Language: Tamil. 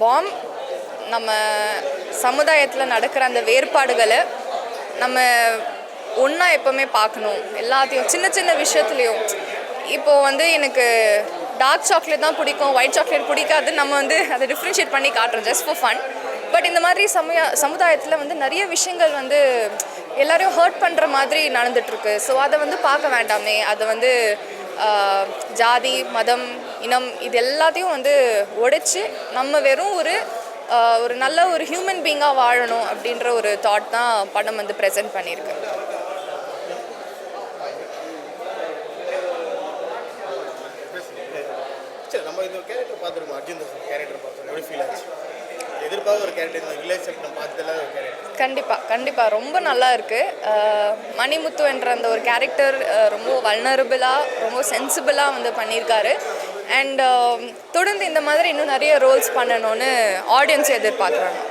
பாம் நம்ம சமுதாயத்தில் நடக்கிற அந்த வேறுபாடுகளை நம்ம ஒன்றா எப்போவுமே பார்க்கணும். எல்லாத்தையும் சின்ன சின்ன விஷயத்துலையும் இப்போது வந்து எனக்கு டார்க் சாக்லேட் தான் பிடிக்கும், ஒயிட் சாக்லேட் பிடிக்காது, நம்ம வந்து அதை டிஃப்ரென்ஷியேட் பண்ணி காட்டுறோம் ஜஸ்ட் ஃபார் ஃபன். பட் இந்த மாதிரி சமுதாயத்தில் வந்து நிறைய விஷயங்கள் வந்து எல்லாரையும் ஹர்ட் பண்ணுற மாதிரி நடந்துகிட்ருக்கு. ஸோ அதை வந்து பார்க்க வேண்டாமே. அதை வந்து ஜாதி, மதம், இனம் இது எல்லாத்தையும் வந்து உடைச்சி நம்ம வெறும் ஒரு நல்ல ஒரு ஹியூமன் பீயிங்காக வாழணும் அப்படின்ற ஒரு தாட் தான் படம் வந்து ப்ரெசென்ட் பண்ணியிருக்கு. நம்ம இந்த கேரக்டர் பார்த்துருக்கோம், அர்ஜுன் தாஸ் கேரக்டர் பார்த்தோம், எப்படி ஃபீல் ஆச்சு? எதிர்பார்க்க ஒரு கேரக்டர், இந்த ரிலேஷன் நம்ம பார்த்ததில்ல ஒரு கேரக்டர். கண்டிப்பாக ரொம்ப நல்லா இருக்குது. மணிமுத்து என்ற அந்த ஒரு கேரக்டர் ரொம்ப வல்னரபிளாக, ரொம்ப சென்சிபிளாக வந்து பண்ணியிருக்காரு. அண்ட் தொடர்ந்து இந்த மாதிரி இன்னும் நிறைய ரோல்ஸ் பண்ணணும்னு ஆடியன்ஸ் எதிர்பார்க்குறாங்க.